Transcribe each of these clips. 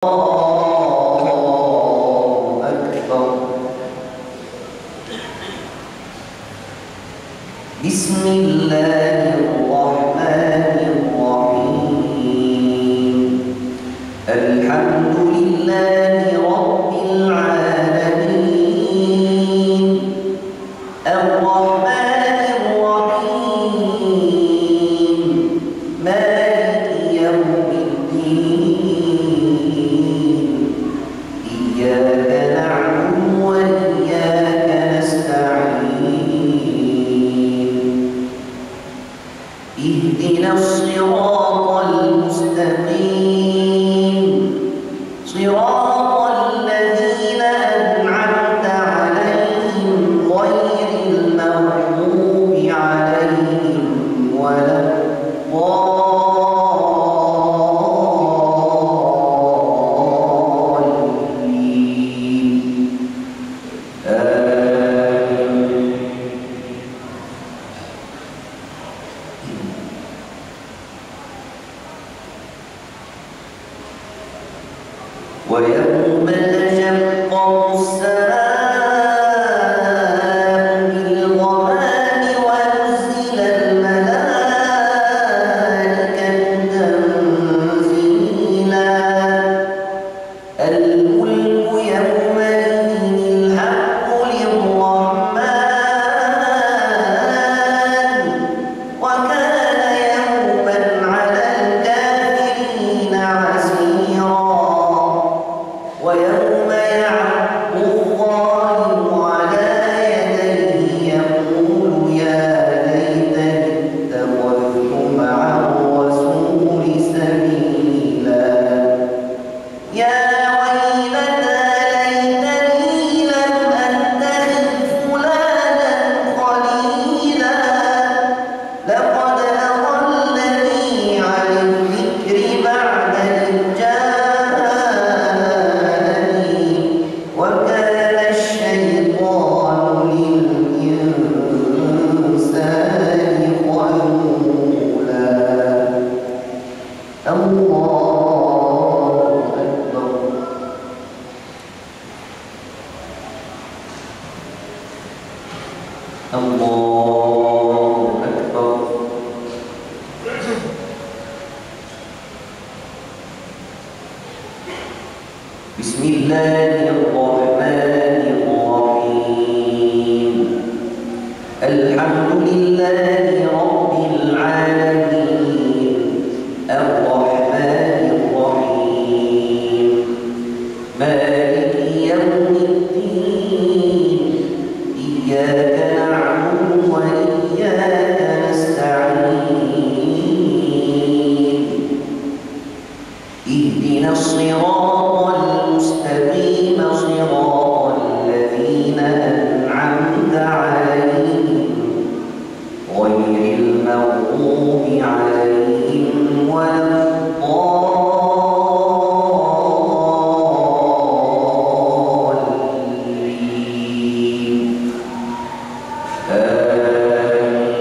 الله أكبر. بسم الله الرحمن الرحيم. الحمد لله رب العالمين الرحمن الرحيم مالك يوم الدين إياك نعبد وإياك نستعين اهدنا الصراط المستقيم صراط الذين أنعمت عليهم غير المغضوب عليهم ولا الضالين. ويوم تشقق السماء بالغمام ونزل الملائكة تنزيلا الملك يومئذ الحق للرحمن وكان يوما على الكافرين عسيرا. ويوم يعض الظالم على يديه يقول يا ليتني اتخذت مع الرسول سبيلا يا ويلتى ليتني لم أتخذ فلانا خليلا لقد أضلني عن الذكر بعد إذ جاءني وكان الشيطان للإنسان خذولا. الله أكبر. الله أكبر. بسم الله الرحمن الرحيم. الحمد لله رب العالمين الرحمن الرحيم مالك يوم الدين إياك نعبد وإياك نستعين اهدنا الصراط المستقيم صراط الذين أنعمت عليهم غير المغضوب عليهم ولا الضالين. آمين.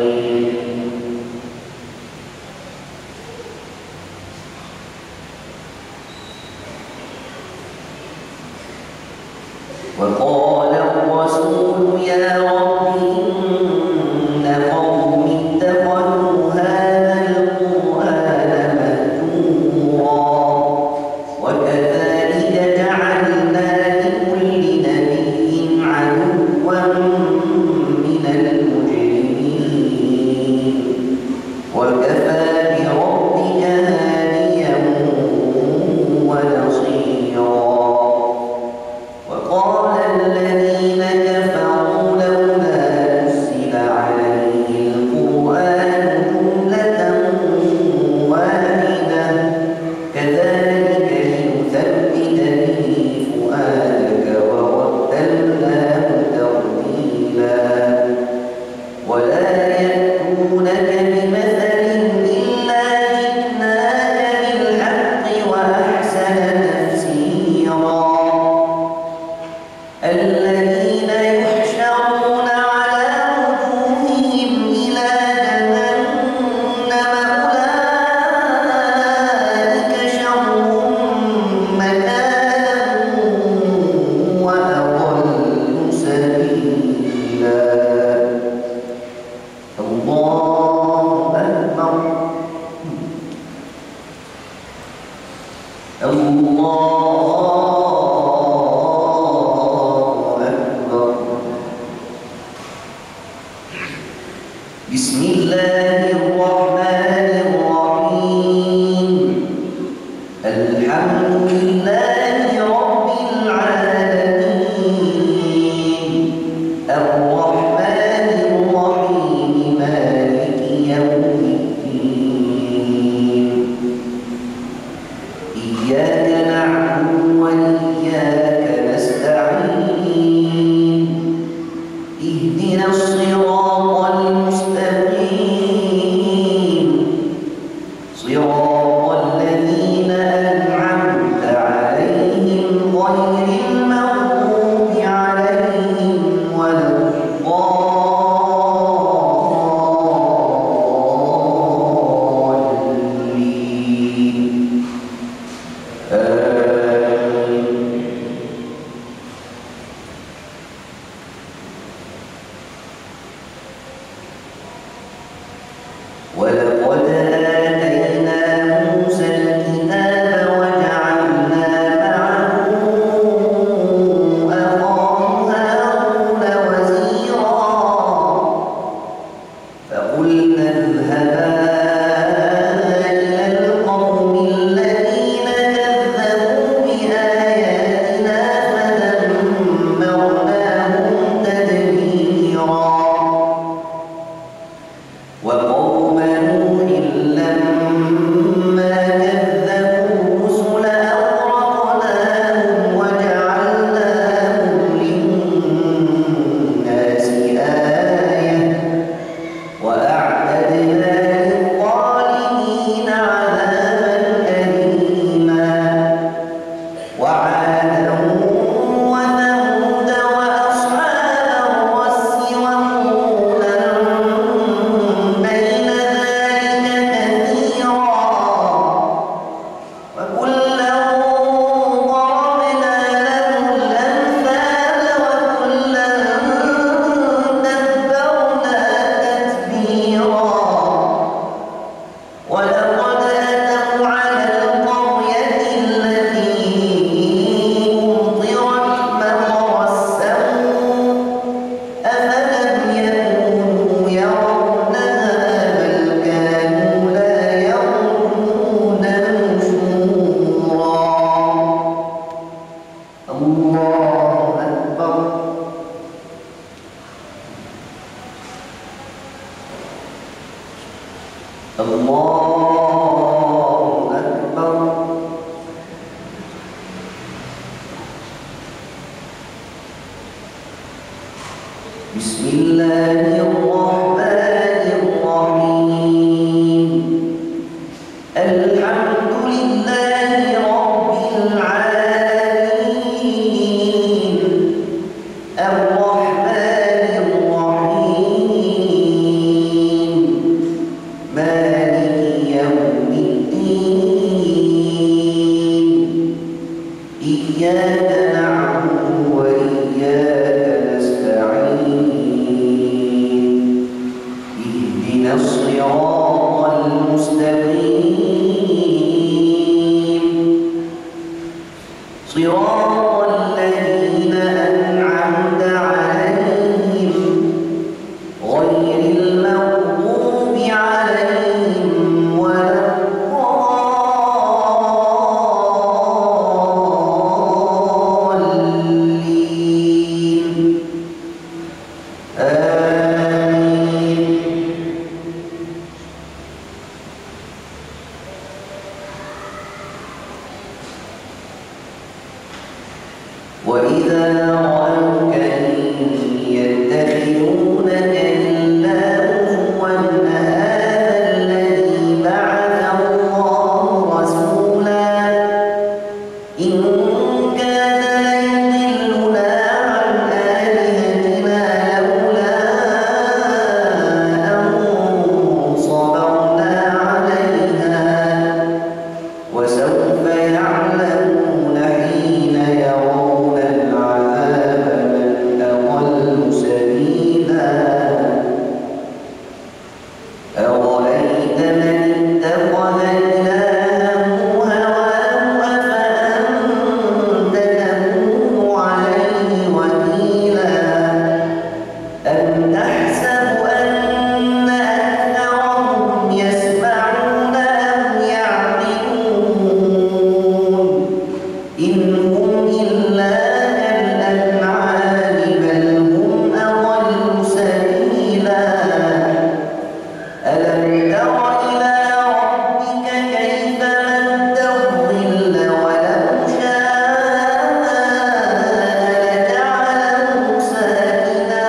وقال الرسول يا رب إن قومي اتخذوا هذا القرآن مهجورا وكذلك جعلنا لكل نبي عدوا من المجرمين وكفى بربك هاديا ونصيرا. وقال الذين كفروا لو بسم الله الرحمن الرحيم الحمد لله رب العالمين الرحمن الرحيم مالك يوم الدين إياك نعبد وإياك نستعين اهدنا الصراط المستقيم صراط الذين أنعمت عليهم غير المغضوب عليهم ولا الضالين ولقد آتينا موسى الكتاب وجعلنا معه أخاه هارون وزيرا فقلنا اذهبا إلى القوم الذين كذبوا بآياتنا فدمرناهم تدميرا وقوم نوح لما كذبوا الرسل أغرقناهم وجعلناهم للناس آية وأعتدنا للظالمين عذابا أليما وعادا وثمود وأصحاب الرس وقرونا بين ذلك كثيرا وكلا ضربنا له الأمثال وكلا دبرنا تدبيرا ولقد أتوا على القرية التي أمطرت مطر السوء أفلم يكونوا يرونها بل كانوا لا يرجون نشورا الله أكبر الله أكبر بسم الله الرحمن الرحيم الحمد لله رب العالمين الرحمن الرحيم مالك يوم الدين إياك نعبد وإياك نستعين اهدنا الصراط المستقيم صراط الذين أنعمت عليهم غير المغضوب عليهم ولا الضالين آمين وإذا رأوك إن يتخذونك إلا هزوا أهذا الذي بعث الله رسولا إن كان ليضلنا عن آلهتنا لولا أن صبرنا عليها وسوف يعلمون حين يرون العذاب من أضل سبيلا إن هم إلا كالأنعام بل هم أضل سبيلا ألم تر إلى ربك كيف مد الظل ولو شاء لجعله ساكنا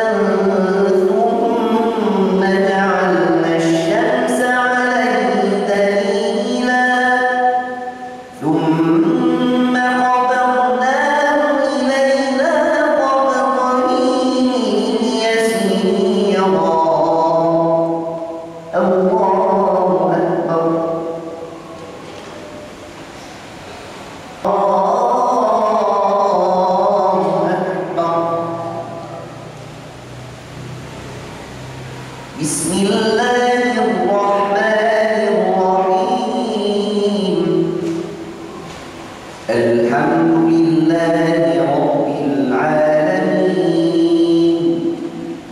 ثم جعلنا الشمس عليه دليلا ثم قبضناه إلينا قبضا يسيرا الله أكبر الله أكبر بسم الله الرحمن الرحيم الحمد لله رب العالمين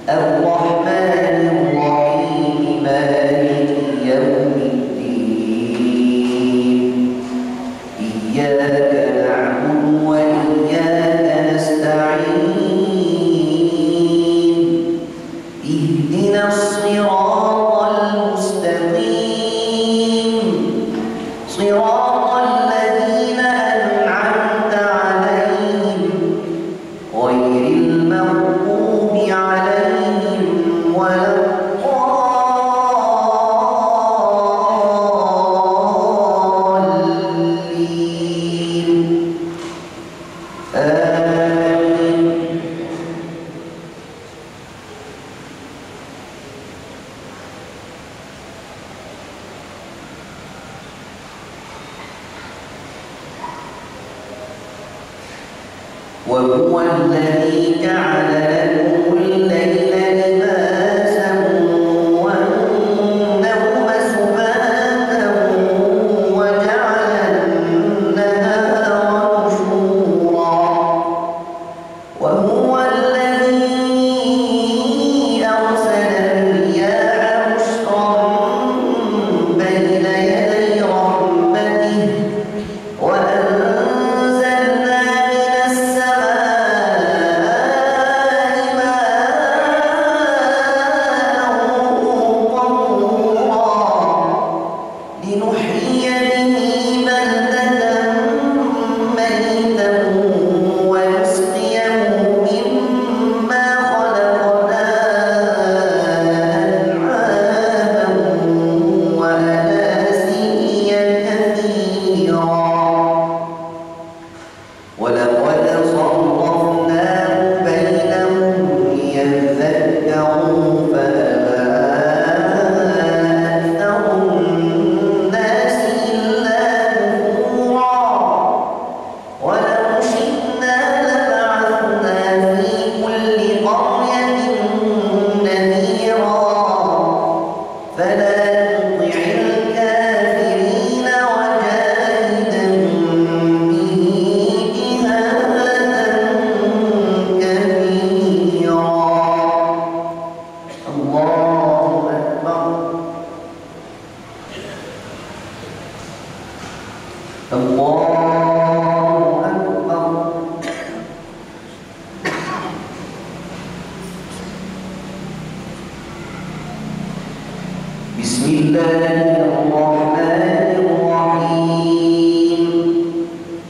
الرحمن الرحيم مالك يوم الدين إياك نعبد وإياك نستعين اهدنا الصراط المستقيم صراط الذين أنعمت عليهم غير المغضوب عليهم ولا الضالين آمين وهو الذي جعل لكم الليل لباسا والنوم سباتا وجعل النهار نشورا وهو الذي أرسل الرياح بشرا بين يدي رحمته وأنزلنا من السماء ماء طهورا لنحيي به بلدة ميتا ونسقيه مما خلقنا أنعاما وأناسيا كثيرا ولقد صرفناه بينهم ليذكروا فأبى أكثر الناس إلا كفورا ولو شئنا لبعثنا في كل قرية نذيرا فلا تطع الكافرين وجاهدهم به جهادا كبيرا الله أكبر الله أكبر بسم الله الرحمن الرحيم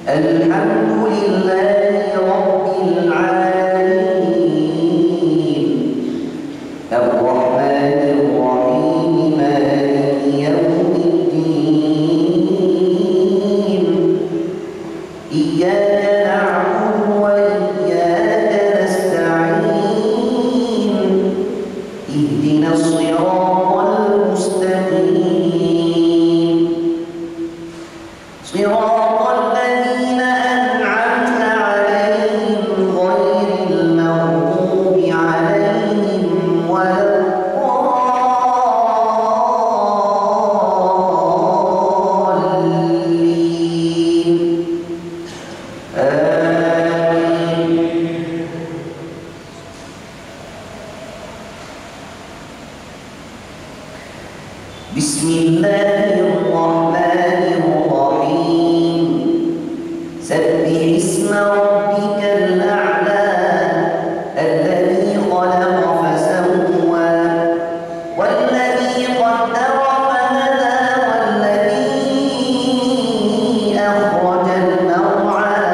الحمد لله رب العالمين الرحمن الرحيم مالك يوم الدين إياك نعبد وإياك نستعين اهدنا الصراط المستقيم صراط الذين أنعمت عليهم غير المغضوب عليهم ولا الضالين بسم الله الرحمن الرحيم سبح سبح اسم ربك الأعلى الذي خلق فسوى والذي قدر فهدى والذي أخرج المرعى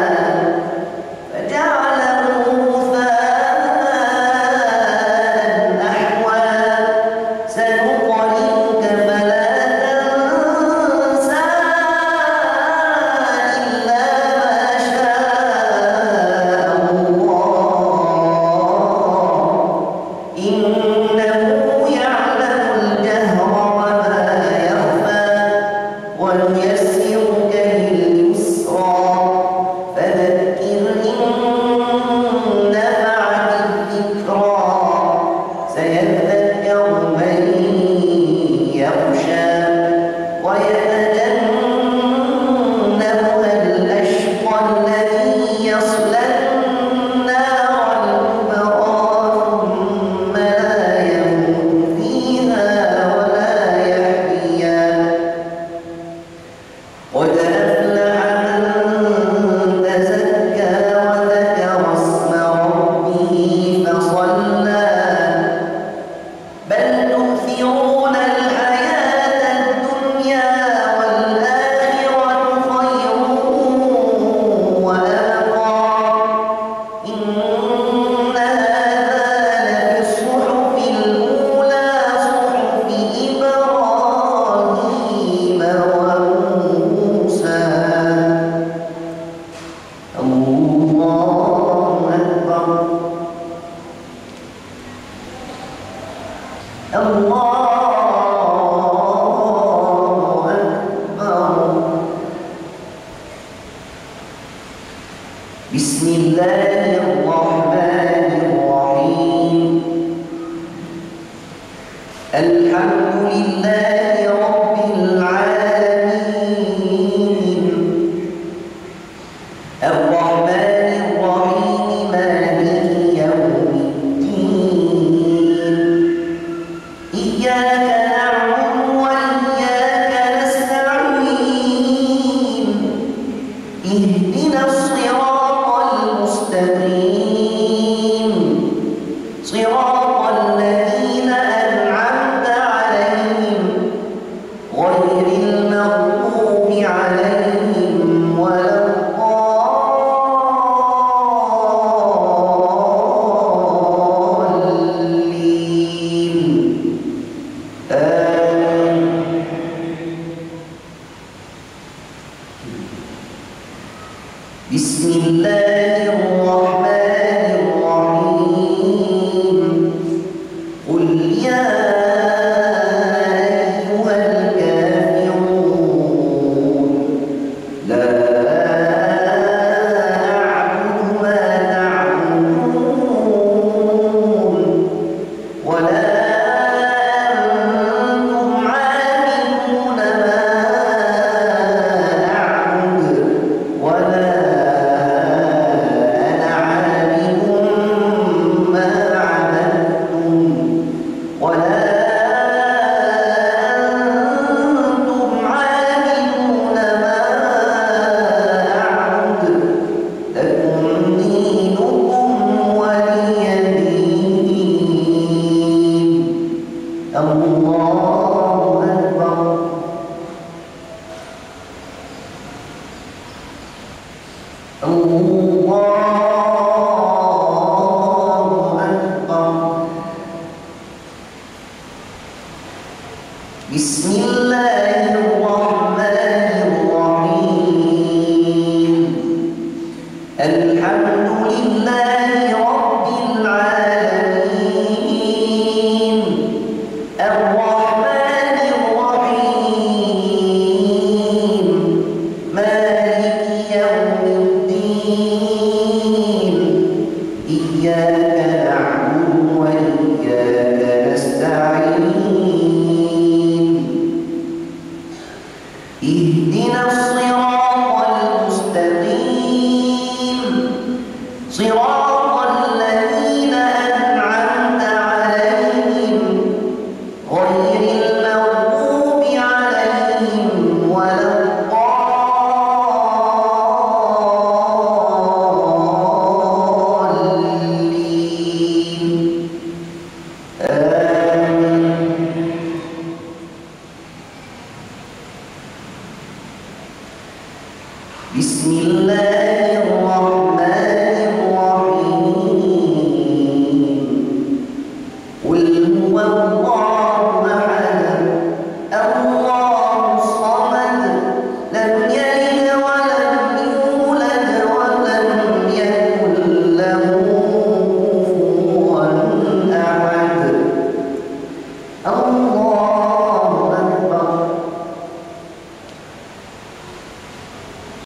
فجعله غثاء أحوى سنقرئك فلا تنسى إلا ما شاء الله إنه يعلم الجهر وما يخفى ونيسرك لليسرى فذكر إن نفعت الذكرى سيذكر من يخشى ويتجنبها الأشقى الذي يصلى النار الكبرى ثم لا يموت فيها ولا يحيا قد أفلح من تزكى وذكر اسم ربه فصلى بل تؤثرون الحياة الدنيا والآخرة خير وأبقى إن هذا لفي الصحف الأولى صحف إبراهيم وموسى الله أكبر الله أكبر بسم الله الرحمن الرحيم الحمد لله رب العالمين الرحمن الرحيم مالك يوم الدين إياك نعبد وإياك نستعين اهدنا الصراط المستقيم صراط الذين أنعمت عليهم غير المغضوب عليهم ولا الضالين آمين بسم الله الرحمن الرحيم قل يا أيها الكافرون لا أعبد ما تعبدون ولا أنتم عابدون ما أعبد ولا أنا عابد ما عبدتم ولا أنتم عابدون ما أعبد لكم دينكم ولي دين الله أكبر الله أكبر بسم الله الرحمن الرحيم الحمد لله رب العالمين الرحمن الرحيم مالك يوم الدين إياك نعبد وإياك نستعين اهدنا الصراط المستقيم صراط